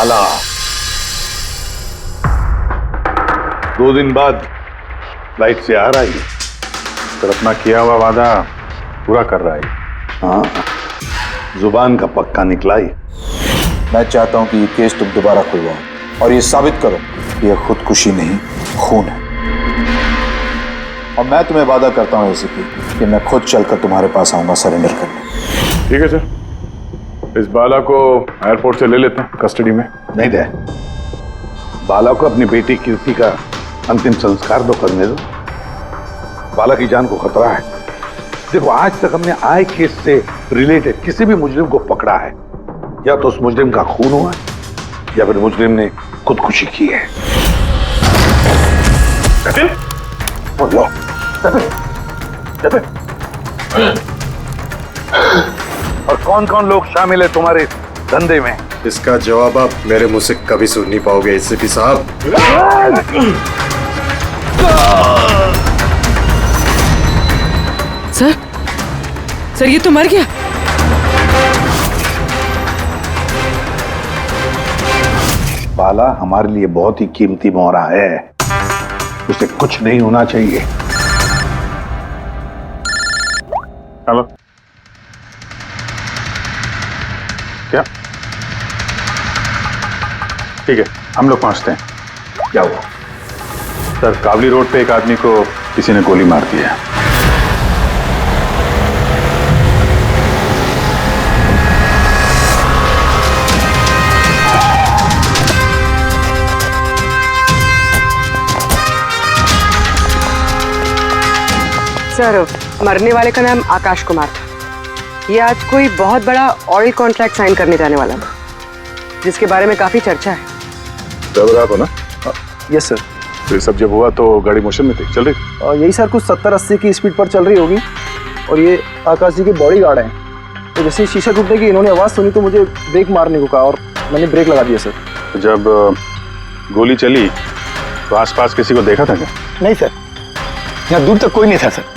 बाला 2 दिन बाद फ्लाइट से आ रहा है, सर अपना किया हुआ वादा पूरा कर रहा है। हाँ, जुबान का पक्का निकला ही। मैं चाहता हूं कि ये केस तुम दोबारा खुलवाओ और ये साबित करो कि यह खुदकुशी नहीं, खून है। और मैं तुम्हें वादा करता हूं एसीपी कि मैं खुद चलकर तुम्हारे पास आऊंगा सरेंडर करने। ठीक है सर, इस बाला को एयरपोर्ट से ले लेते हैं कस्टडी में। नहीं दे, बाला को अपनी बेटी कीर्ति का अंतिम संस्कार दो करने दो। बाला की जान को खतरा है। देखो, आज तक हमने आए केस से रिलेटेड किसी भी मुजरिम को पकड़ा है, या तो उस मुजरिम का खून हुआ है या फिर मुजरिम ने खुदकुशी की है। बोलो और कौन कौन लोग शामिल है तुम्हारे धंधे में? इसका जवाब आप मेरे मुंह से कभी सुन नहीं पाओगे एसीपी साहब। सर ये तो मर गया। बाला हमारे लिए बहुत ही कीमती मोहरा है, उसे कुछ नहीं होना चाहिए। हेलो, क्या? ठीक है, हम लोग पहुंचते हैं। क्या हुआ? सर, काबली रोड पे एक आदमी को किसी ने गोली मार दी है। सर, मरने वाले का नाम आकाश कुमार था। ये आज कोई बहुत बड़ा ऑयल कॉन्ट्रैक्ट साइन करने जाने वाला था, जिसके बारे में काफी चर्चा है। ड्राइवर आप हो ना? Yes sir. तो ये सब जब हुआ तो गाड़ी मोशन में थी, चल रही? यही सर कुछ 70-80 की स्पीड पर चल रही होगी। और ये आकाश जी के बॉडी गार्ड हैं, तो जैसे शीशा टूटने की इन्होंने आवाज़ सुनी तो मुझे ब्रेक मारने को कहा और मैंने ब्रेक लगा दिया सर। तो जब गोली चली तो आसपास किसी को देखा था क्या? नहीं सर, यहाँ दूर तक कोई नहीं था सर।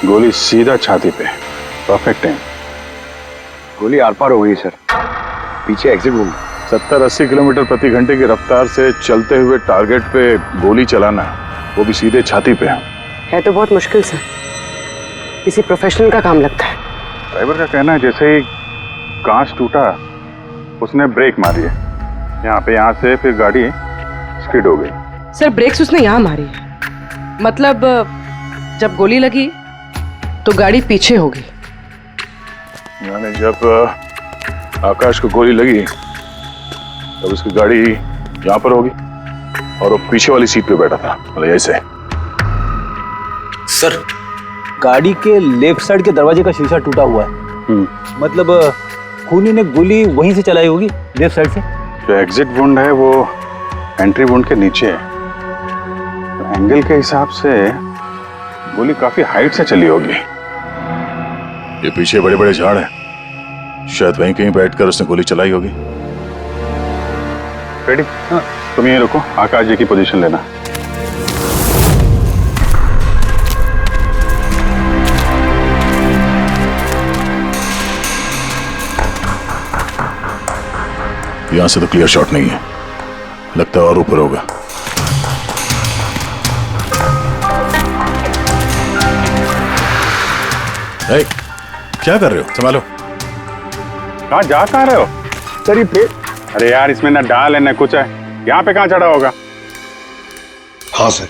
गोली सीधा छाती पे, परफेक्ट टाइम। गोली आर पार हो गई सर, पीछे एग्जिट रूम। 70-80 किलोमीटर प्रति घंटे की रफ्तार से चलते हुए टारगेट पे गोली चलाना, वो भी सीधे छाती पे है तो बहुत मुश्किल सर, किसी प्रोफेशनल का काम लगता है। ड्राइवर का कहना है जैसे ही कांच टूटा उसने ब्रेक मारी है यहाँ से, फिर गाड़ी स्किड हो गई। सर, ब्रेक्स उसने यहाँ मारी है, मतलब जब गोली लगी तो गाड़ी पीछे हो गई। यानी जब आकाश को गोली लगी तब उसकी गाड़ी यहाँ पर होगी और वो पीछे वाली सीट पे बैठा था, मतलब ऐसे। सर, गाड़ी के लेफ्ट साइड के दरवाजे का शीशा टूटा हुआ है। मतलब खूनी ने गोली वहीं से चलाई होगी, लेफ्ट साइड से। जो एग्जिट वुंड है वो एंट्री वुंड के नीचे है, तो एंगल के हिसाब से गोली काफी हाइट से चली होगी। ये पीछे बड़े बड़े झाड़ हैं, शायद वहीं कहीं बैठकर उसने गोली चलाई होगी। रेडी? हाँ। तुम यहीं रुको, आकाश जी की पोजीशन लेना। यहां से तो क्लियर शॉट नहीं है, लगता है और ऊपर होगा। Hey, क्या कर रहे हो? संभालो। कहाँ रहे हो? सर ये पे... अरे यार, इसमें ना डाल है ना कुछ है, यहाँ पे कहाँ चढ़ा होगा? हाँ सर।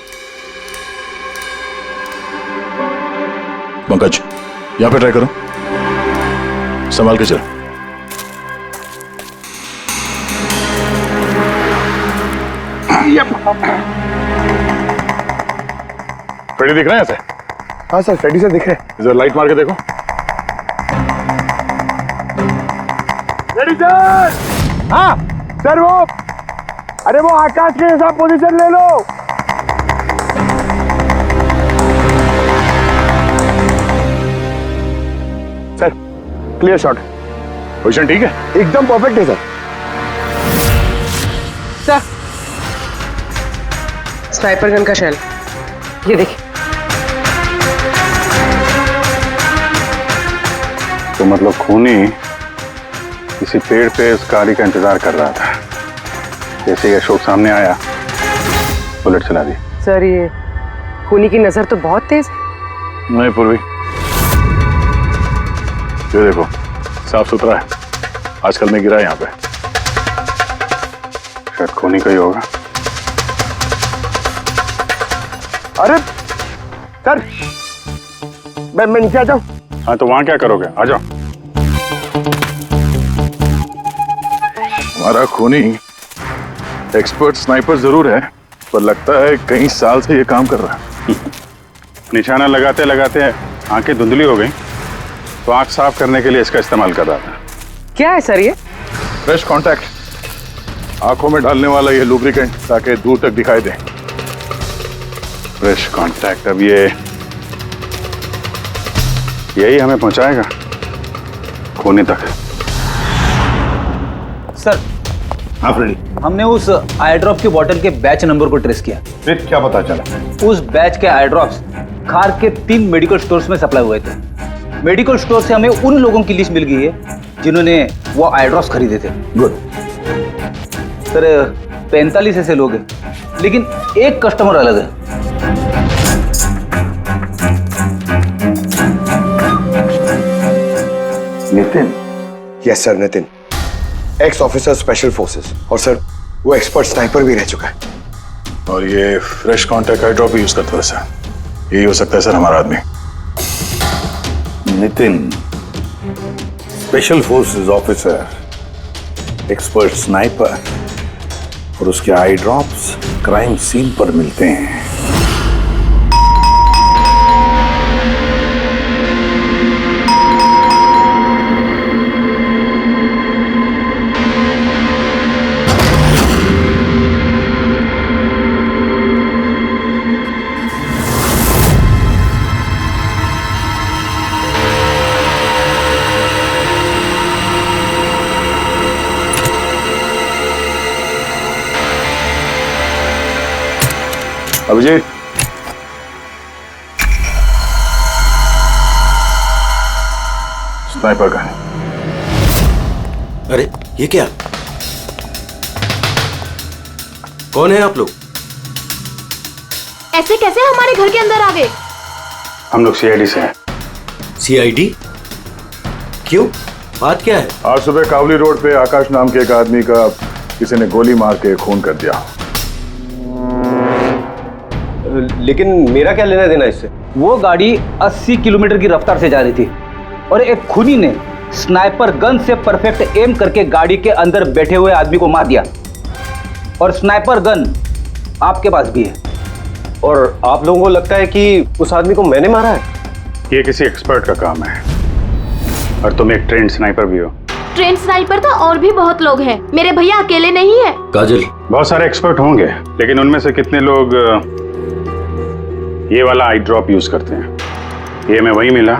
पंकज, यहाँ पे ट्राई करो, संभाल के चलो। फ्रेडी दिख रहे हैं ऐसे? हाँ सर, फ्रेडी सर दिख रहे हैं। इधर लाइट मार के देखो। Freddy sir! हाँ सर, वो आकाश के साथ पोजीशन ले लो। Sir, clear shot. पोजीशन ठीक है? एकदम परफेक्ट है सर। सर, स्नाइपर गन का शेल ये देखिए। तो मतलब खूनी किसी पेड़ पे उस गाड़ी का इंतजार कर रहा था। जैसे ही अशोक सामने आया, बुलेट चला दी। सर ये खूनी की नजर तो बहुत तेज है। नहीं पूर्वी, ये देखो साफ सुथरा है। आजकल में गिरा यहाँ पे, शायद खूनी का ही होगा। अरे सर, मैं नीचे आ जाऊं? हाँ तो वहां क्या करोगे, आ जाओ। हमारा खूनी एक्सपर्ट स्नाइपर जरूर है, पर लगता है कई साल से ये काम कर रहा है। निशाना लगाते लगाते आंखें धुंधली हो गई, तो आंख साफ करने के लिए इसका इस्तेमाल कर रहा था। क्या है सर ये? फ्रेश कांटेक्ट, आंखों में डालने वाला ये लुब्रिकेंट, ताकि दूर तक दिखाई दे। फ्रेश कांटेक्ट, अब ये यही हमें पहुंचाएगा खूनी तक। सर, हाँ फ्रेडी, हमने उस आई ड्रॉप की बोतल के बैच नंबर को ट्रेस किया। फिर क्या पता चला? उस बैच के आई ड्रॉप्स खार के 3 मेडिकल स्टोर्स में सप्लाई हुए थे। मेडिकल स्टोर से हमें उन लोगों की लिस्ट मिल गई है जिन्होंने वो आई ड्रॉप्स खरीदे थे। गुड। सर 45 ऐसे लोग हैं, लेकिन एक कस्टमर अलग है। Nitin? Yes sir, Nitin, x officer special forces, और सर वो एक्सपर्ट स्नाइपर भी रह चुका है। और ये फ्रेश कांटेक्ट आई ड्रॉप यूज करता है सर। यही हो सकता है सर हमारा आदमी। Nitin special forces officer, expert sniper, और उसके आई ड्रॉप्स क्राइम सीन पर मिलते हैं। Abhijit, sniper gun. अरे ये क्या? कौन है आप लोग? ऐसे कैसे हमारे घर के अंदर आ गए? हम लोग सीआईडी से हैं। सीआईडी? क्यों, बात क्या है? आज सुबह कावली रोड पे आकाश नाम के एक आदमी का किसी ने गोली मार के खून कर दिया। लेकिन मेरा क्या लेना देना इससे? वो गाड़ी 80 किलोमीटर की रफ्तार से जा रही थी और एक खूनी ने स्नाइपर गन से परफेक्ट एम करके गाड़ी के अंदर बैठे हुए आदमी को मार दिया। और स्नाइपर गन आपके पास भी है। और आप लोगों को लगता है कि उस आदमी को मैंने मारा है? ये किसी एक्सपर्ट का काम है, और तुम एक ट्रेंड स्नाइपर भी हो। ट्रेन स्नाइपर तो और भी बहुत लोग हैं, मेरे भैया अकेले नहीं है। काजल, बहुत सारे एक्सपर्ट होंगे, लेकिन उनमें से कितने लोग ये वाला आई ड्रॉप यूज करते हैं? ये मैं वही मिला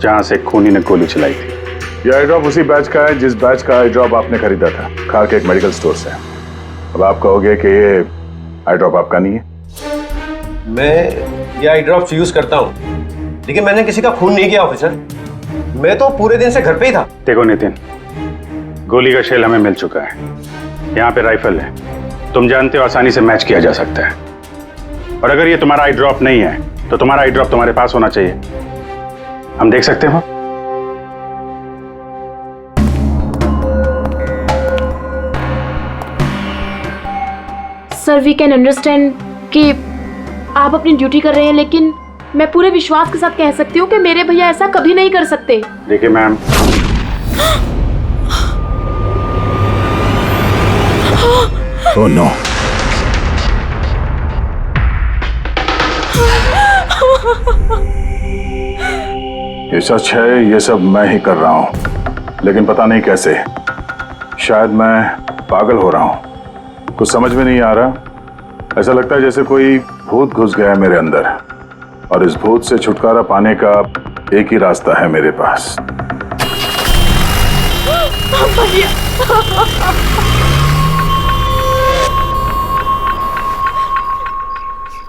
जहां से खूनी ने गोली चलाई थी। ये आई ड्रॉप उसी बैच का है जिस बैच का आई ड्रॉप आपने खरीदा था खार के एक मेडिकल स्टोर से। अब आप कहोगे कि ये आई ड्रॉप आपका नहीं है। मैं ये आई ड्रॉप्स यूज करता हूँ, लेकिन मैंने किसी का खून नहीं किया ऑफिसर। मैं तो पूरे दिन से घर पे ही था। देखो नितिन, गोली का शेल हमें मिल चुका है, यहाँ पे राइफल है, तुम जानते हो आसानी से मैच किया जा सकता है। और अगर ये तुम्हारा आई ड्रॉप नहीं है तो तुम्हारा आई ड्रॉप तुम्हारे पास होना चाहिए। हम देख सकते हो? सर वी कैन अंडरस्टैंड कि आप अपनी ड्यूटी कर रहे हैं, लेकिन मैं पूरे विश्वास के साथ कह सकती हूँ कि मेरे भैया ऐसा कभी नहीं कर सकते। देखिए मैम, ओह नो, ये सच है, ये सब मैं ही कर रहा हूं, लेकिन पता नहीं कैसे। शायद मैं पागल हो रहा हूं, कुछ समझ में नहीं आ रहा। ऐसा लगता है जैसे कोई भूत घुस गया है मेरे अंदर, और इस भूत से छुटकारा पाने का एक ही रास्ता है मेरे पास।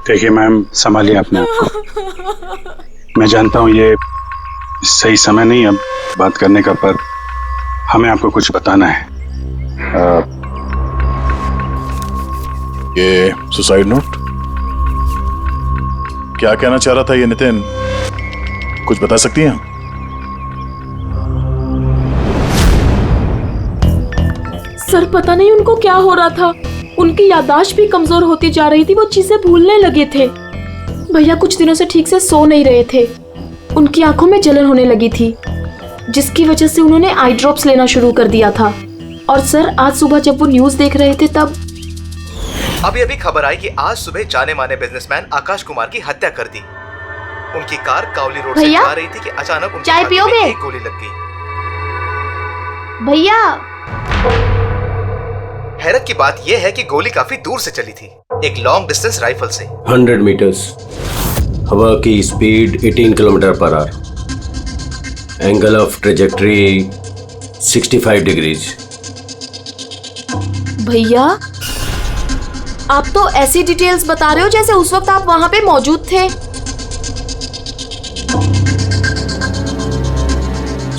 देखिए मैम, संभालिए अपने आप को। मैं जानता हूँ ये सही समय नहीं अब बात करने का, पर हमें आपको कुछ बताना है। ये सुसाइड नोट क्या कहना चाह रहा था ये नितिन, कुछ बता सकती हैं? सर पता नहीं उनको क्या हो रहा था, उनकी याददाश्त भी कमजोर होती जा रही थी, वो चीजें भूलने लगे थे। भैया कुछ दिनों से ठीक से सो नहीं रहे थे, उनकी आंखों में जलन होने लगी थी, जिसकी वजह से उन्होंने आई ड्रॉप्स लेना शुरू कर दिया था। और सर आज सुबह जब वो न्यूज देख रहे थे तब अभी खबर आई कि आज सुबह जाने माने बिजनेसमैन आकाश कुमार की हत्या कर दी। उनकी कार कावली रोड से जा रही थी कि अचानक उनकी चाय पियोगे? एक गोली लग गई। भैया हैरत की बात यह है कि गोली काफी दूर से चली थी, एक लॉन्ग डिस्टेंस राइफल से। 100 मीटर्स, हवा की speed 18 kilometre per hour, angle of trajectory 65 degrees. भैया आप तो ऐसी डिटेल्स बता रहे हो जैसे उस वक्त आप वहां पे मौजूद थे।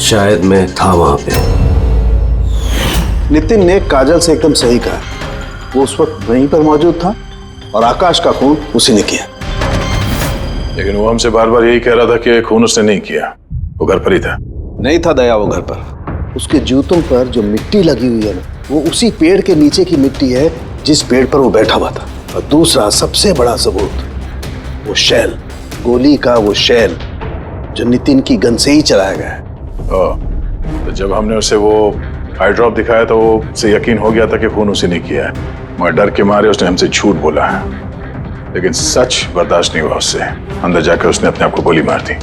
शायद मैं था वहां पे। नितिन ने काजल से एकदम सही कहा, वो उस वक्त वहीं पर मौजूद था और आकाश का खून उसी ने किया। लेकिन वो हमसे बार बार यही कह रहा था कि खून उसने नहीं किया, वो घर पर ही था। नहीं था दया वो घर पर। उसके जूतों पर जो मिट्टी लगी हुई है ना, वो उसी पेड़ के नीचे की मिट्टी है जिस पेड़ पर वो बैठा हुआ था। और दूसरा सबसे बड़ा सबूत, वो शैल, गोली का वो शैल जो नितिन की गन से ही चलाया गया है। तो जब हमने उसे वो आई ड्रॉप दिखाया तो वो उसे यकीन हो गया था कि खून उसी ने किया है, मगर डर के मारे उसने हमसे झूठ बोला है। लेकिन सच बर्दाश्त नहीं हुआ उससे, अंदर जाकर उसने अपने आप को गोली मार दी।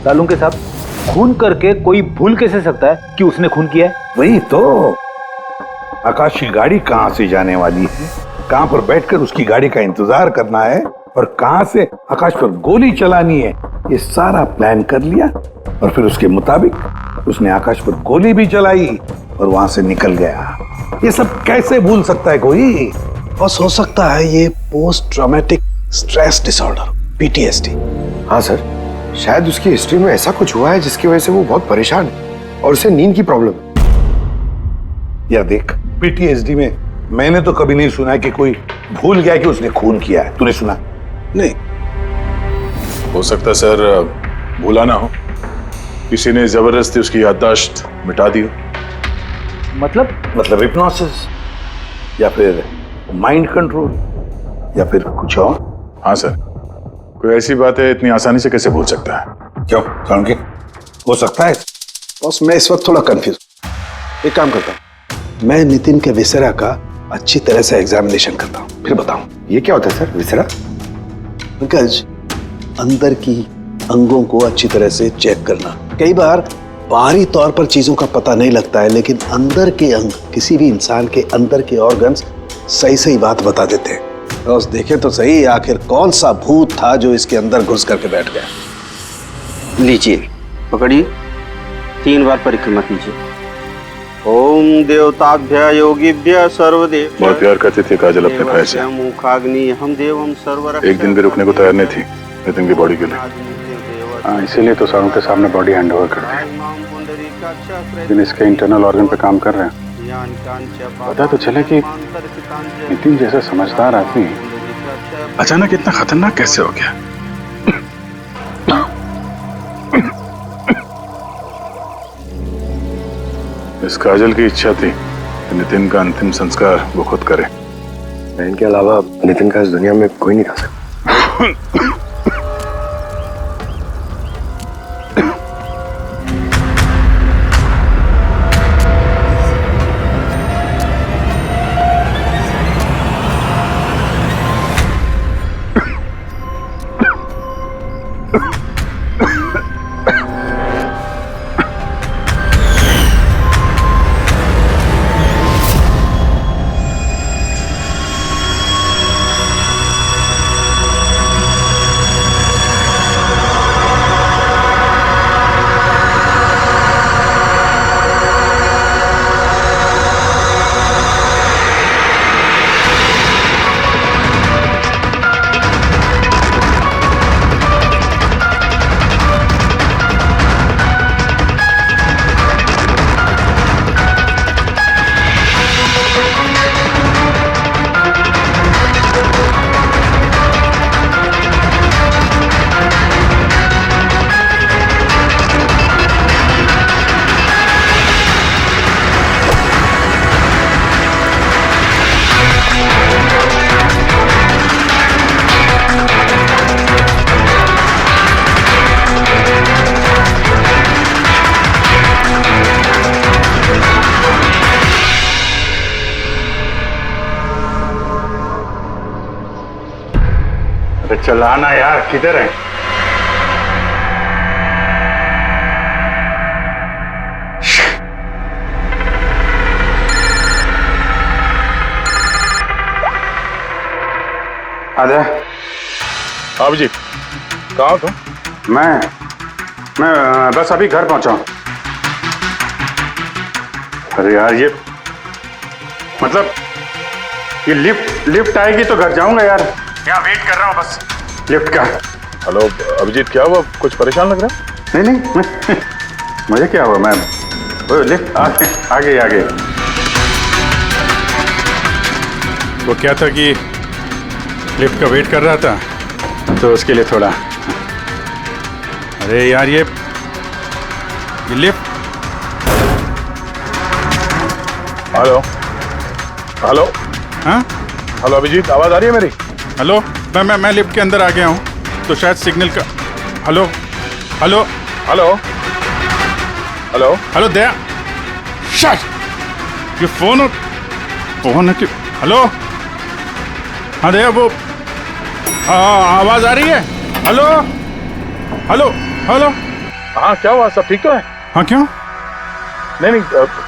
सालूं के साहब, खून करके कोई भूल कैसे सकता है कि उसने खून किया है? वही तो, आकाश की गाड़ी कहां से जाने वाली है, कहां पर बैठकर उसकी गाड़ी का इंतजार करना है और कहां से आकाश पर गोली चलानी है, ये सारा प्लान कर लिया। और फिर उसके मुताबिक उसने आकाश पर गोली भी चलाई और वहां से निकल गया। ये सब कैसे भूल सकता है कोई? बस हो सकता है ये post traumatic stress disorder, PTSD। हाँ सर, शायद उसकी हिस्ट्री में ऐसा कुछ हुआ है जिसकी वजह से वो बहुत परेशान है और उसे नींद की प्रॉब्लम है। या देख, PTSD में मैंने तो कभी नहीं सुना कि कोई भूल गया कि उसने खून किया है। तूने सुना? नहीं। हो सकता है सर भूला ना हो, किसी ने जबरदस्ती उसकी याददाश्त मिटा दी हो। मतलब हिप्नोसिस या फिर माइंड कंट्रोल या फिर कुछ और। हाँ सर, कोई ऐसी बात है इतनी आसानी से कैसे भूल सकता है? क्यों के हो सकता है? बस मैं इस वक्त थोड़ा कंफ्यूज। एक काम करता हूँ, मैं नितिन के विसरा का अच्छी तरह से एग्जामिनेशन करता हूँ, फिर बताऊं। ये क्या होता है सर, विसरा? पंकज, अंदर की अंगों को अच्छी तरह से चेक करना। कई बार बाहरी तौर पर चीजों का पता नहीं लगता है, लेकिन अंदर के अंग, किसी भी इंसान के अंदर के ऑर्गन्स सही सही बात बता देते हैं। बस देखे तो सही, आखिर कौन सा भूत था जो इसके अंदर घुस करके बैठ गया। लीजिए, पकड़िए, 3 बार परिक्रमा कीजिए। ओम देवताभ्य योगिभ्य सर्वदेव। बहुत प्यार करती थी काजल अपने भाई से, मुखाग्नि हम देवम सर्वर। एक दिन भी रुकने को तैयार नहीं थी नितिन की बॉडी के लिए। हाँ, इसीलिए तो सारों के सामने बॉडी हैंड ओवर कर दी, लेकिन इसके इंटरनल ऑर्गन पे काम कर रहे हैं। पता तो चले कि नितिन जैसा समझदार आदमी अचानक इतना खतरनाक कैसे हो गया। इस काजल की इच्छा थी कि नितिन का अंतिम संस्कार वो खुद करे। बहन के अलावा नितिन का इस दुनिया में कोई नहीं कर सकता। चलाना यार, किधर है? आजा। अभिजीत, कहाँ हो तुम? मैं बस अभी घर पहुंचा हूं। अरे यार, ये मतलब ये लिफ्ट आएगी तो घर जाऊंगा यार। यहाँ वेट कर रहा हूँ बस लिफ्ट का। हेलो अभिजीत, क्या हुआ? कुछ परेशान लग रहा है? नहीं मुझे क्या हुआ, मैं वो लिफ्ट आगे। वो क्या था कि लिफ्ट का वेट कर रहा था तो उसके लिए थोड़ा। अरे यार, ये लिफ्ट। हेलो। हाँ हेलो अभिजीत, आवाज आ रही है मेरी? हेलो, मैं लिफ्ट के अंदर आ गया हूँ तो शायद सिग्नल का। Hello hello hello hello hello Daya, शट, ये फोन है कि? हेलो, हाँ दया, वो आवाज आ रही है? Hello hello hello. हाँ, क्या हुआ? सब ठीक तो है? हाँ क्यों? नहीं,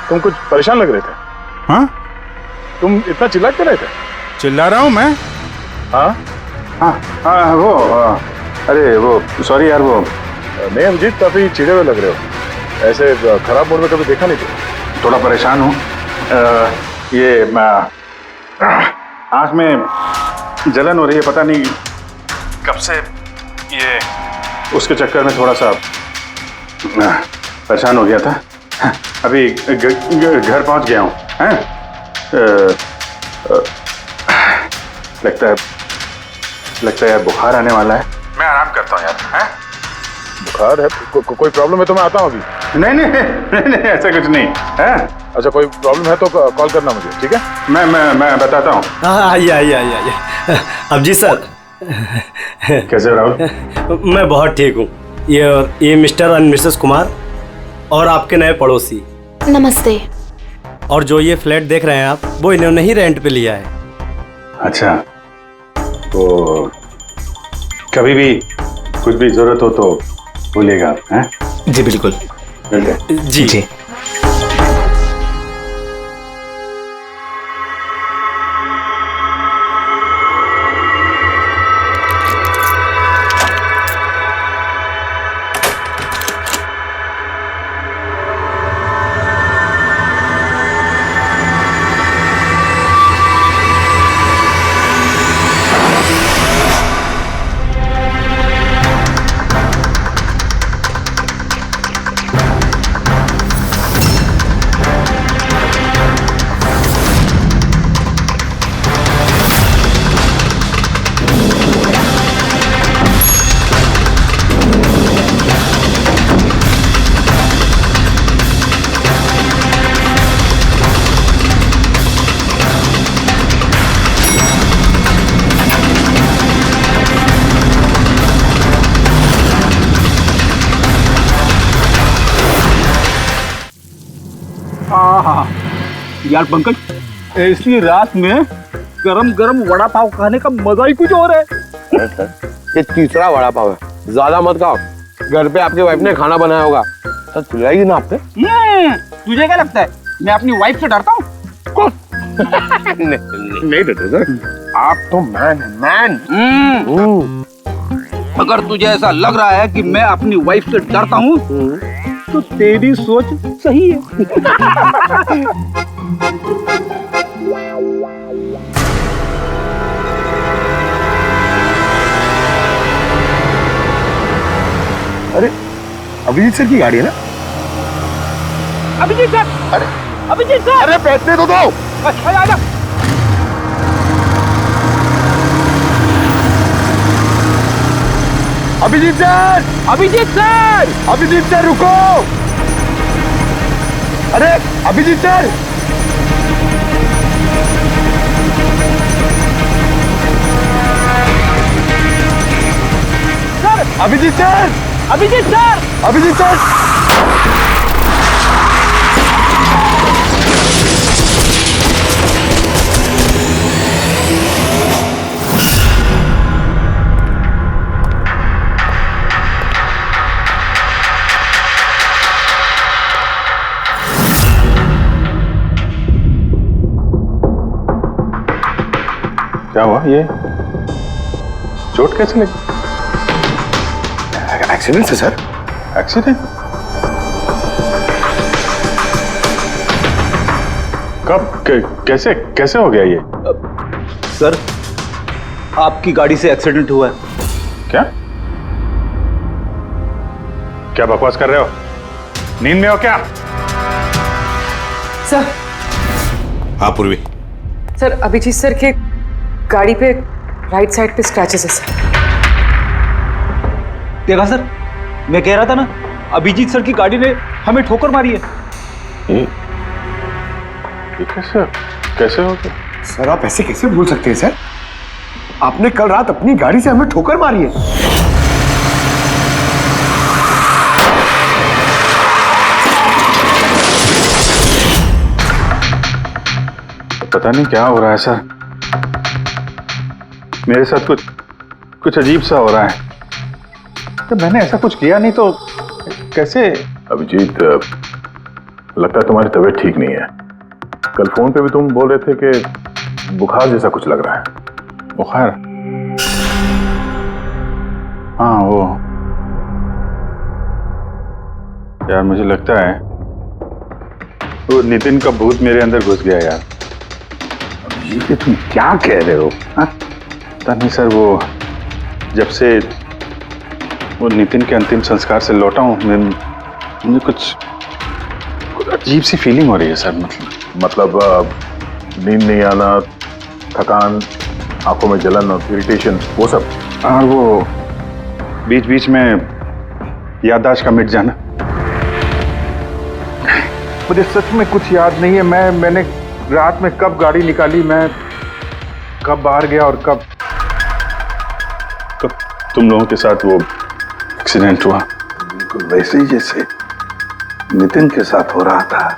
तुम कुछ परेशान लग रहे थे। हाँ, तुम इतना चिल्ला क्यों रहे थे? चिल्ला रहा हूँ मैं? हाँ वो अरे वो सॉरी यार, वो नहीं अभिजीत, काफी चिढ़े हुए लग रहे हो। ऐसे खराब मूड में कभी देखा नहीं था। थोड़ा परेशान हूँ। ये आँख में जलन हो रही है, पता नहीं कब से। ये उसके चक्कर में थोड़ा सा परेशान हो गया था। अभी घर पहुंच गया हूँ। लगता है बुखार आने वाला है। मैं आराम करता हूँ यार। बुखार है? कोई प्रॉब्लम है तो मैं आता हूँ अभी। नहीं, ऐसा कुछ नहीं है। अच्छा, कोई प्रॉब्लम है तो कॉल करना मुझे, ठीक है? मैं बताता हूँ। आइए। अभिजीत सर, कैसे हो राहुल? मैं बहुत ठीक हूँ। ये मिस्टर एंड मिसेस कुमार और आपके नए पड़ोसी। नमस्ते। और जो ये फ्लैट देख रहे हैं आप, वो इन्होंने ही रेंट पे लिया है। अच्छा, तो कभी भी कुछ भी जरूरत हो तो बोलिएगा आप। हैं? जी बिल्कुल। जी। यार पंकज, ऐसी रात में गरम गरम वड़ा पाव खाने का मजा ही कुछ और है। ये तीसरा वड़ा पाव है, ज्यादा मत खाओ। घर पे आपकी वाइफ ने खाना बनाया होगा तो चिल्लाएगी ना आप पे। तुझे क्या लगता है मैं अपनी वाइफ से डरता हूँ? नहीं डरते सर, आप तो मैन। अगर तुझे ऐसा लग रहा है कि मैं अपनी वाइफ से डरता हूँ तो तेरी सोच सही है। अरे अभिजीत सर की गाड़ी है ना? अभिजीत सर, अभिजीत सर, अरे बैठने तो दो। आजा। अभिजीत सर रुको। अरे अभिजीत सर, अभिजीत सर। क्या हुआ? ये चोट कैसे लगी? एक्सीडेंट है सर। एक्सीडेंट? कब? कैसे कैसे हो गया ये? सर, आपकी गाड़ी से एक्सीडेंट हुआ है। क्या क्या बकवास कर रहे हो? नींद में हो क्या? सर। हाँ पूर्वी। सर, अभिजीत सर के गाड़ी पे राइट साइड पे स्क्रैचेस है सर। देखा सर, मैं कह रहा था ना, अभिजीत सर की गाड़ी ने हमें ठोकर मारी है। ये कैसे कैसे हो गया? सर आप ऐसे कैसे भूल सकते हैं सर? आपने कल रात अपनी गाड़ी से हमें ठोकर मारी है। पता नहीं क्या हो रहा है सर, मेरे साथ कुछ अजीब सा हो रहा है। तो मैंने ऐसा कुछ किया नहीं तो कैसे? अभिजीत, लगता है तुम्हारी तबीयत ठीक नहीं है। कल फोन पे भी तुम बोल रहे थे कि बुखार जैसा कुछ लग रहा है। बुखार? हाँ वो यार, मुझे लगता है वो नितिन का भूत मेरे अंदर घुस गया यार। ये तुम क्या कह रहे हो? पता नहीं सर, वो जब से वो नितिन के अंतिम संस्कार से लौटा हूँ, मुझे कुछ अजीब सी फीलिंग हो रही है सर। मतलब नींद नहीं आना, थकान, आंखों में जलन और इरिटेशन, वो सब? और वो बीच बीच में याददाश्त का मिट जाना। मुझे सच में कुछ याद नहीं है। मैंने रात में कब गाड़ी निकाली, मैं कब बाहर गया और कब तुम लोगों के साथ वो एक्सीडेंट हुआ। बिल्कुल वैसे ही जैसे नितिन के साथ हो रहा था।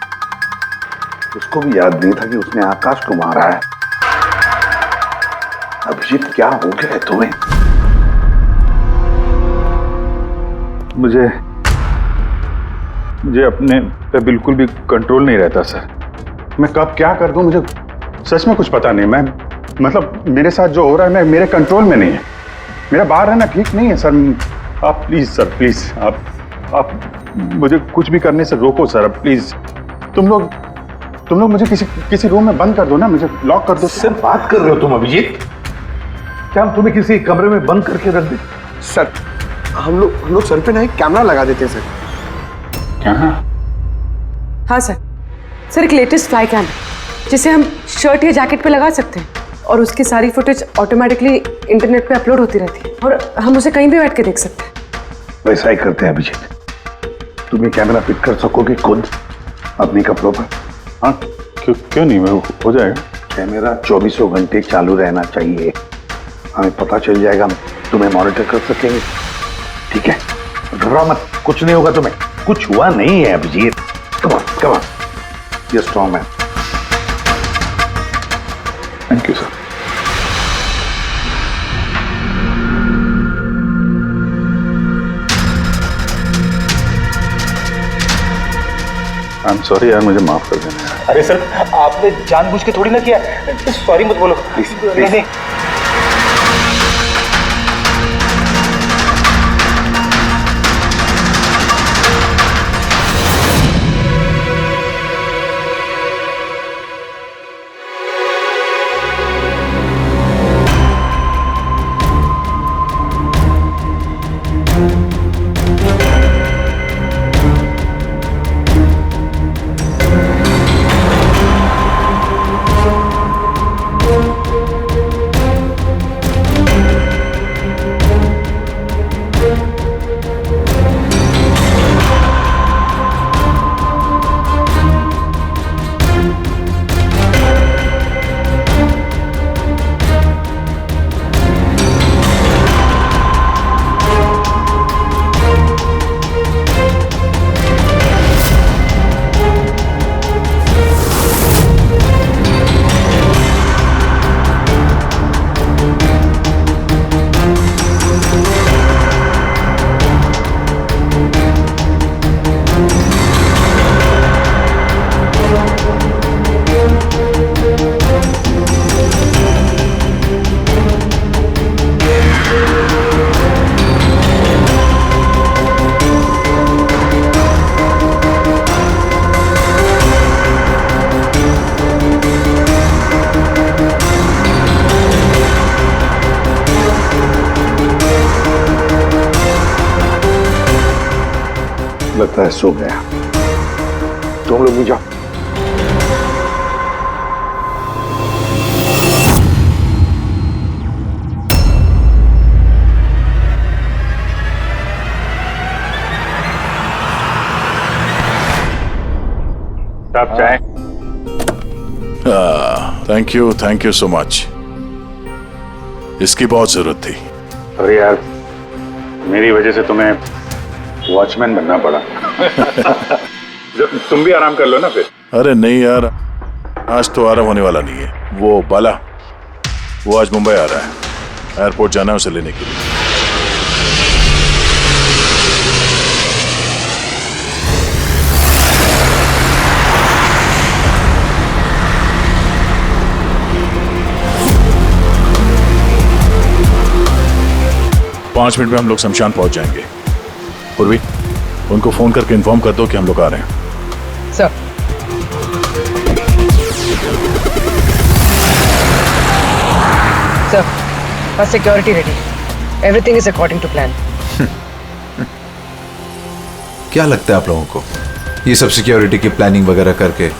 उसको भी याद नहीं था कि उसने आकाश को मारा है। अभिजीत, क्या हो गया है तुम्हें? मुझे अपने पे बिल्कुल भी कंट्रोल नहीं रहता सर। मैं कब क्या कर दूं, मुझे सच में कुछ पता नहीं। मैं मतलब मेरे साथ जो हो रहा है, मैं मेरे कंट्रोल में नहीं है। मेरा बाहर रहना ठीक नहीं है सर। आप प्लीज सर, प्लीज आप मुझे कुछ भी करने से रोको सर, प्लीज। तुम लोग मुझे किसी रूम में बंद कर दो ना, मुझे लॉक कर दो। सर, बात कर रहे हो तुम अभिजीत? क्या हम तुम्हें किसी कमरे में बंद करके रख दे? सर हम लोग सर पे ना एक कैमरा लगा देते हैं सर। क्या? हाँ सर। सर, एक लेटेस्ट फ्लाई कैम जिसे हम शर्ट या जैकेट पे लगा सकते हैं और उसकी सारी फुटेज ऑटोमेटिकली इंटरनेट पे अपलोड होती रहती है और हम उसे कहीं भी बैठ के देख सकते हैं। वैसा ही करते हैं अभिजीत। तुम ये कैमरा फिट कर सकोगे खुद अपने कपड़ों पर? हाँ, क्यों नहीं, हो जाएगा। कैमरा 24 घंटे चालू रहना चाहिए। हमें पता चल जाएगा, हम तुम्हें मॉनिटर कर सकेंगे। ठीक है, घबराओ मत, कुछ नहीं होगा तुम्हें। कुछ हुआ नहीं है अभिजीत। कम ऑन, ये strong man. Thank you sir. I am sorry यार, मुझे माफ कर देना यार। अरे सर, आपने जानबूझ के थोड़ी ना किया। सॉरी मत बोलो प्लीज। नहीं। लगता है सो गया। तुम लोग भी जाओ। आप चाहें? Thank you so much. इसकी बहुत जरूरत थी। अरे यार, मेरी वजह से तुम्हें वॉचमैन बनना पड़ा। तुम भी आराम कर लो ना फिर। अरे नहीं यार, आज तो आराम होने वाला नहीं है। वो बाला, वो आज मुंबई आ रहा है, एयरपोर्ट जाना है उसे लेने के लिए। पांच मिनट में हम लोग शमशान पहुंच जाएंगे। पूर्वी, उनको फोन करके इन्फॉर्म कर दो कि हम लोग आ रहे हैं। सर, बस security ready, everything is according to plan. क्या लगता है आप लोगों को, ये सब सिक्योरिटी की प्लानिंग वगैरह करके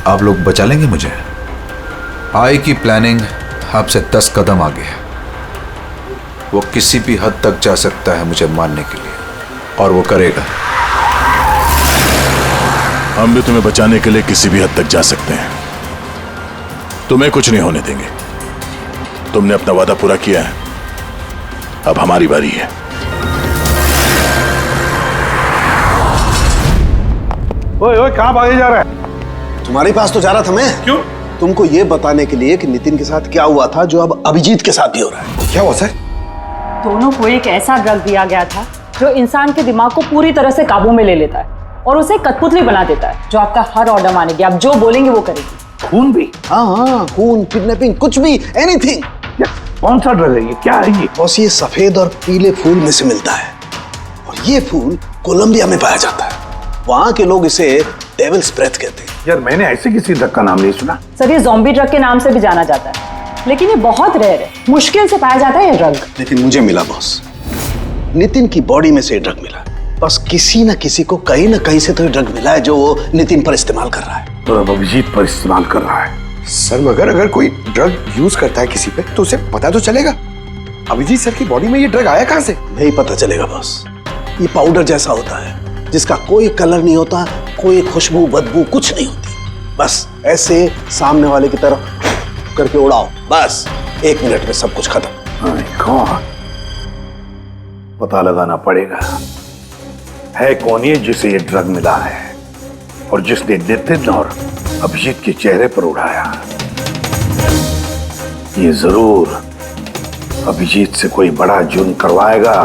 आप लोग बचा लेंगे मुझे? आई की प्लानिंग आपसे 10 कदम आगे है। वो किसी भी हद तक जा सकता है मुझे मारने के लिए, और वो करेगा। हम भी तुम्हें बचाने के लिए किसी भी हद तक जा सकते हैं। तुम्हें कुछ नहीं होने देंगे। तुमने अपना वादा पूरा किया है, अब हमारी बारी है। ओए ओए, कहां भागे जा रहा है? तुम्हारे पास तो जा रहा था मैं। क्यों? तुमको ये बताने के लिए कि नितिन के साथ क्या हुआ था, जो अब अभिजीत के साथ भी हो रहा है। क्या हुआ सर? दोनों को एक ऐसा ड्रग दिया गया था जो इंसान के दिमाग को पूरी तरह से काबू में ले लेता है और उसे कठपुतली बना देता है, जो आपका हर ऑर्डर मानेगी, आप जो बोलेंगे वो करेगी। खून भी? हाँ, खून, किडनैपिंग, कुछ भी, एनीथिंग। कौन सा ड्रग है ये? क्या है ये? बस ये सफेद और पीले फूल में से मिलता है, और ये फूल कोलंबिया में पाया जाता है। वहां के लोग इसे डेविल्स ब्रेथ कहते हैं। यार, मैंने ऐसे किसी ड्रग का नाम नहीं सुना। सर, ये ज़ॉम्बी ड्रग के नाम से भी जाना जाता है, लेकिन ये बहुत रेयर है, मुश्किल से पाया जाता है ये ड्रग। लेकिन मुझे मिला बॉस, नितिन की बॉडी में से ड्रग मिला। बस किसी न किसी को कहीं ना कहीं से तो ये ड्रग मिला है, जो वो नितिन पर इस्तेमाल कर रहा है। तो अब अभिजीत पर इस्तेमाल कर रहा है। सर, मगर अगर कोई ड्रग यूज करता है किसी पे तो उसे पता तो चलेगा। अभिजीत सर की बॉडी में ये ड्रग आया कहां से? नहीं पता चलेगा बॉस। ये पाउडर जैसा होता है, जिसका कोई कलर नहीं होता, कोई खुशबू बदबू कुछ नहीं होती। बस ऐसे सामने वाले की तरफ करके उड़ाओ, बस 1 मिनट में सब कुछ खत्म। पता लगाना पड़ेगा है कौन ये जिसे ये ड्रग मिला है, और जिसने नितिन और अभिजीत के चेहरे पर उड़ाया। ये जरूर अभिजीत से कोई बड़ा जुर्म करवाएगा।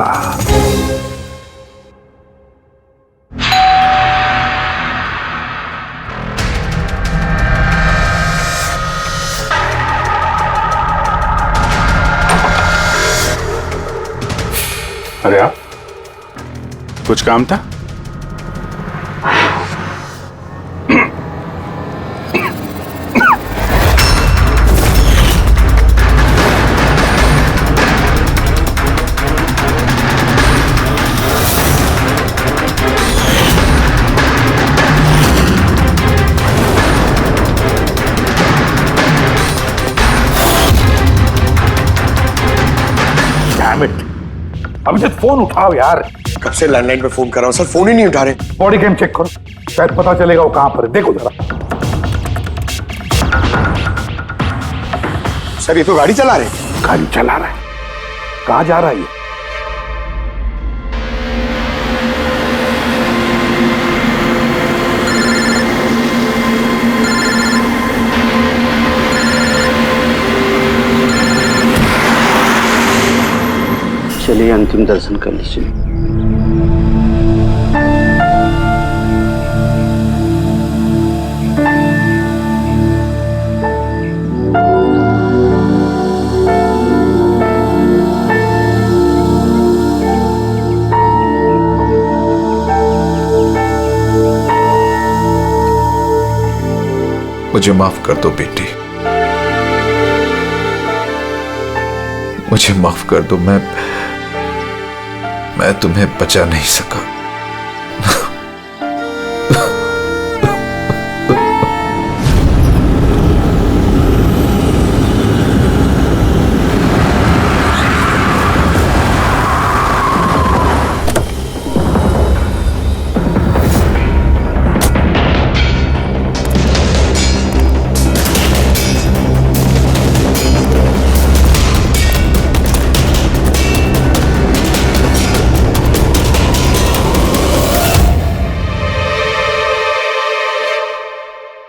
अरे आप, कुछ काम था? अभिजीत, फोन उठाओ यार। कब से लैंडलाइन पे फोन कर रहा हूं सर, फोन ही नहीं उठा रहे। बॉडी कैम चेक करो, शायद पता चलेगा वो कहां पर है। देखो जरा। सर, ये तो गाड़ी चला रहे। गाड़ी चला रहा है? कहां जा रहा है ये? चलिए अंतिम दर्शन कर लीजिए। मुझे माफ कर दो बेटी, मुझे माफ कर दो। मैं तुम्हें बचा नहीं सका।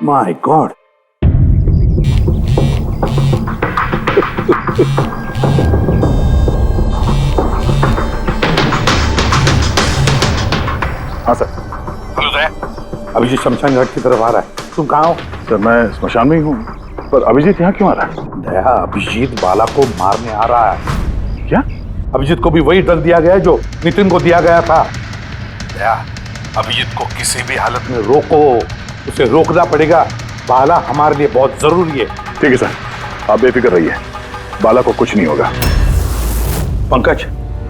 My God. हाँ सर। हेलो दया, अभिजीत शमशान घाट की तरफ आ रहा है। तुम कहाँ हो? सर मैं स्मशान में ही हूँ, पर अभिजीत यहाँ क्यों आ रहा है? दया, अभिजीत बाला को मारने आ रहा है। क्या? अभिजीत को भी वही ड्रग दिया गया है जो नितिन को दिया गया था। दया, अभिजीत को किसी भी हालत में रोको, उसे रोकना पड़ेगा। बाला हमारे लिए बहुत जरूरी है। ठीक है सर, आप बेफिक्र रहिए, बाला को कुछ नहीं होगा। पंकज,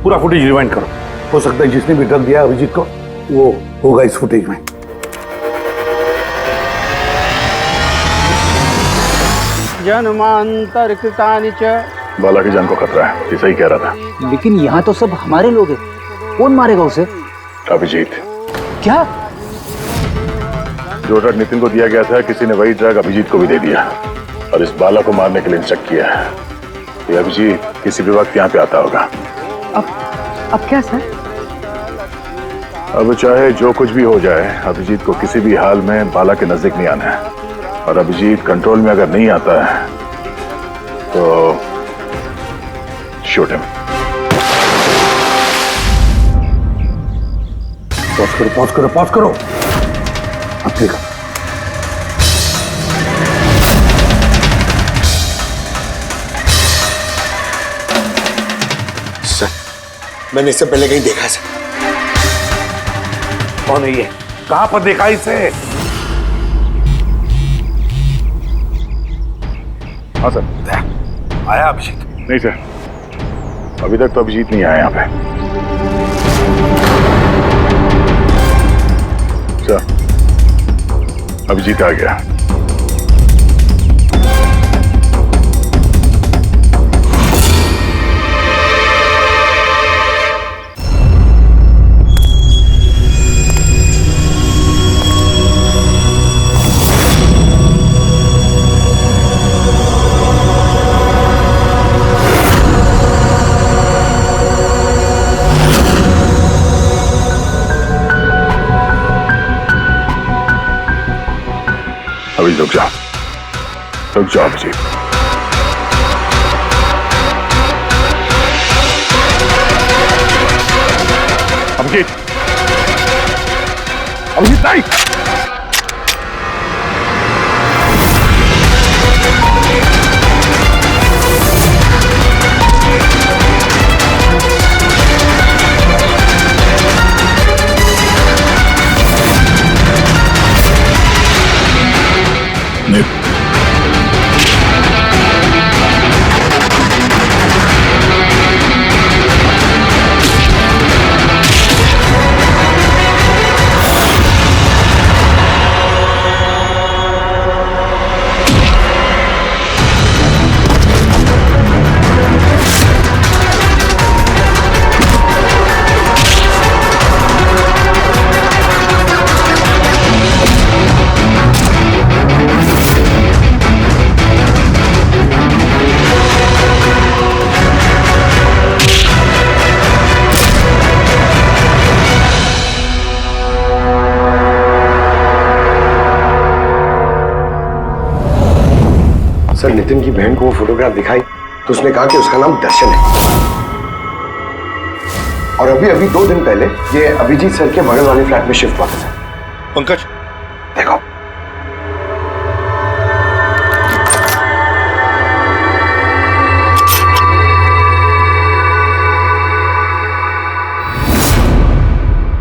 पूरा फुटेज रिवाइंड करो। हो सकता है जिसने भी ड्रग दिया अभिजीत को वो होगा इस फुटेज में। जन्मांतर कृतानि च। बाला की जान को खतरा है, ये सही कह रहा था। लेकिन यहाँ तो सब हमारे लोग हैं, कौन मारेगा उसे? अभिजीत। क्या? जो ड्रग नितिन को दिया गया था, किसी ने वही ड्रग अभिजीत को भी दे दिया और इस बाला को मारने के लिए इंस्ट्रक्ट किया है। ये अभिजीत किसी भी वक्त यहाँ पे आता होगा। अब क्या सर? अब चाहे जो कुछ भी हो जाए, अभिजीत को किसी भी हाल में बाला के नजदीक नहीं आना है। और अभिजीत कंट्रोल में अगर नहीं आता है तो शूट हिम। पॉज करो, पॉज करो, पॉज करो। अब देखो, सर मैंने इससे पहले कहीं देखा सर। कौन है ये? कहां पर देखा इसे? हाँ सर। आया अभिजीत? नहीं सर, अभी तक तो अभिजीत नहीं आया यहाँ पे। सर, अभिजीत आ गया। अभी रुक जाओ, रुक जाओ अभिजीत। अभिजीत, अभिजीत नहीं। सर नितिन की बहन को वो फोटोग्राफ दिखाई तो उसने कहा कि उसका नाम दर्शन है। और अभी अभी 2 दिन पहले ये अभिजीत सर के बगल वाले फ्लैट में शिफ्ट हुआ था। पंकज, देखो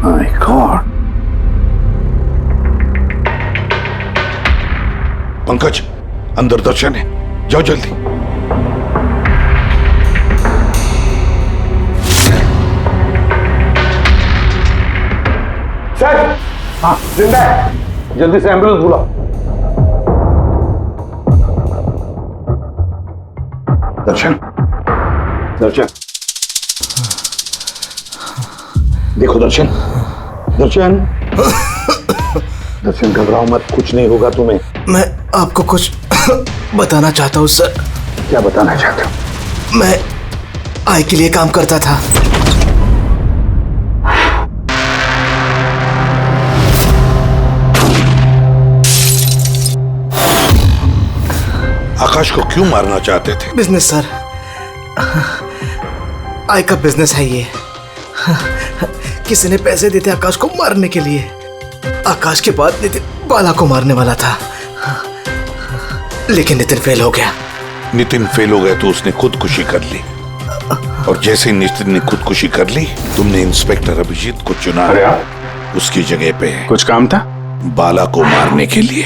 माय गॉड। पंकज, अंदर दर्शन है, जाओ जल्दी। सर हाँ जिंदा है, जल्दी से एम्बुलेंस बुलाओ। दर्शन, दर्शन, देखो दर्शन, दर्शन, दर्शन घबराओ मत, कुछ नहीं होगा तुम्हें। मैं आपको कुछ बताना चाहता हूँ सर। क्या बताना चाहते हो? मैं आई के लिए काम करता था। आकाश को क्यों मारना चाहते थे? बिजनेस सर, आई का बिजनेस है ये। किसी ने पैसे देते आकाश को मारने के लिए। आकाश के बाद नितिन बाला को मारने वाला था, लेकिन नितिन फेल हो गया। नितिन फेल हो गया तो उसने खुदकुशी कर ली, और जैसे ही नितिन ने खुदकुशी कर ली, तुमने इंस्पेक्टर अभिजीत को चुना उसकी जगह पे। कुछ काम था? बाला को मारने के लिए।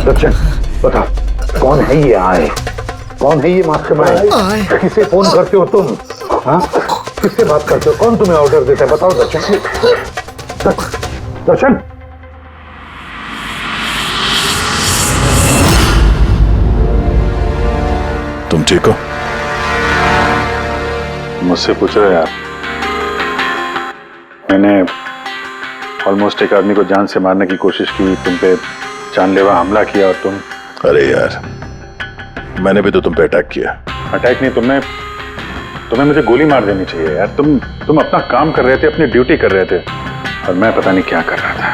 दर्शन बताओ, कौन है ये आए? कौन है ये मास्टरमाइंड? किसे फोन करते हो तुम? हाँ, किससे बात करते हो? कौन तुम्हें ऑर्डर देता है? बताओ दर्शन। दर्शन, तुम ठीक हो? मुझसे पूछ रहे यार। मैंने ऑलमोस्ट एक आदमी को जान से मारने की कोशिश की, तुम पे जानलेवा हमला किया, और तुम। अरे यार, मैंने भी तो तुम पे अटैक किया। अटैक नहीं, तुम्हें मुझे गोली मार देनी चाहिए यार। तुम अपना काम कर रहे थे, अपनी ड्यूटी कर रहे थे, और मैं पता नहीं क्या कर रहा था।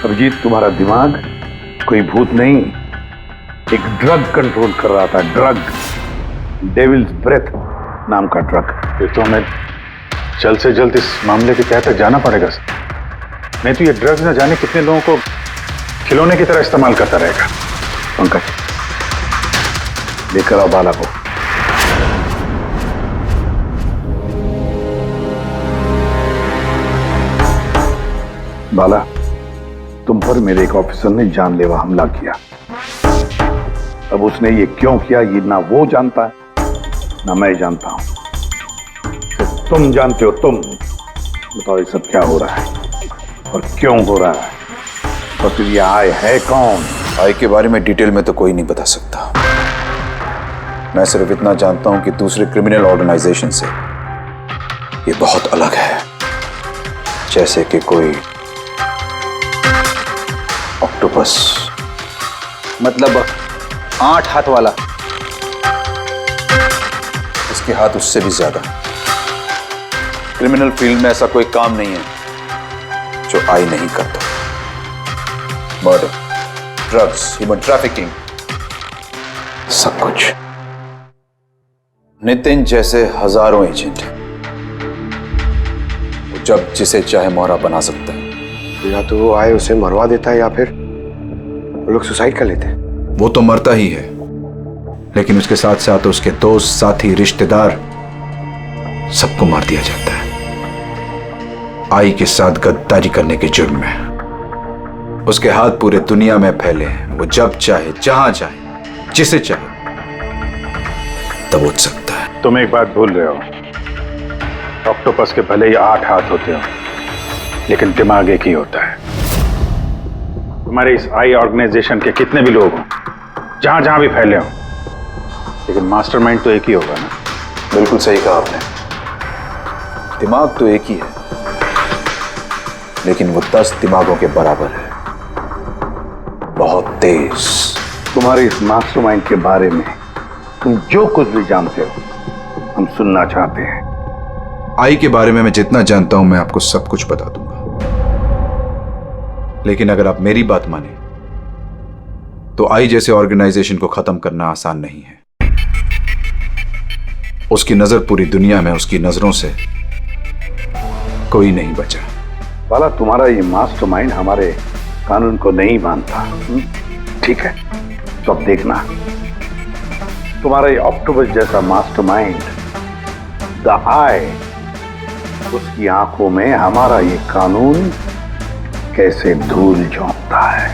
अभिजीत, तुम्हारा दिमाग कोई भूत नहीं, एक ड्रग कंट्रोल कर रहा था। ड्रग, डेविल्स ब्रेथ नाम का ड्रग। फिर तो हमें जल्द से जल्द इस मामले के तहत तक जाना पड़ेगा सर। नहीं तो ये ड्रग्स न जाने कितने लोगों को खिलौने की तरह इस्तेमाल करता रहेगा। पंकज, लेकर आओ बाला को। बाला, तुम पर मेरे एक ऑफिसर ने जानलेवा हमला किया। अब उसने ये क्यों किया, ये ना वो जानता है ना मैं जानता हूं। तो तुम जानते हो। तुम बताओ ये सब क्या हो रहा है और क्यों हो रहा है, और फिर ये आए है कौन? आई के बारे में डिटेल में तो कोई नहीं बता सकता। मैं सिर्फ इतना जानता हूं कि दूसरे क्रिमिनल ऑर्गेनाइजेशन से ये बहुत अलग है, जैसे कि कोई ऑक्टोपस। मतलब 8 हाथ वाला? इसके हाथ उससे भी ज्यादा। क्रिमिनल फील्ड में ऐसा कोई काम नहीं है जो आई नहीं करता। मर्डर, ड्रग्स, ह्यूमन ट्रैफिकिंग, सब कुछ। नितिन जैसे हजारों एजेंट हैं, वो जब जिसे चाहे मोहरा बना सकता है। या तो वो आए उसे मरवा देता है, या फिर वो लोग सुसाइड कर लेते हैं। वो तो मरता ही है, लेकिन उसके साथ साथ उसके दोस्त, साथी, रिश्तेदार सबको मार दिया जाता है आई के साथ गद्दारी करने के जुर्म में। उसके हाथ पूरे दुनिया में फैले हैं। वो जब चाहे, जहां चाहे, जिसे चाहे दबोच सकता है। तुम एक बात भूल रहे हो, ऑक्टोपस के भले ही 8 हाथ होते हो, लेकिन दिमाग एक ही होता है। तुम्हारे इस आई ऑर्गेनाइजेशन के कितने भी लोग हों, जहां जहां भी फैले हों, लेकिन मास्टरमाइंड तो एक ही होगा ना। बिल्कुल सही कहा आपने। दिमाग तो एक ही है, लेकिन वो 10 दिमागों के बराबर है, बहुत तेज। तुम्हारे इस मास्टरमाइंड के बारे में तुम जो कुछ भी जानते हो हम सुनना चाहते हैं। आई के बारे में मैं जितना जानता हूं मैं आपको सब कुछ बता दूंगा, लेकिन अगर आप मेरी बात माने तो आई जैसे ऑर्गेनाइजेशन को खत्म करना आसान नहीं है। उसकी नजर पूरी दुनिया में, उसकी नजरों से कोई नहीं बचा। बाला, तुम्हारा ये मास्टरमाइंड हमारे कानून को नहीं मानता। ठीक है, तो अब देखना, तुम्हारा ये ऑक्टोपस जैसा मास्टरमाइंड द आई, उसकी आंखों में हमारा ये कानून कैसे धूल झोंकता है।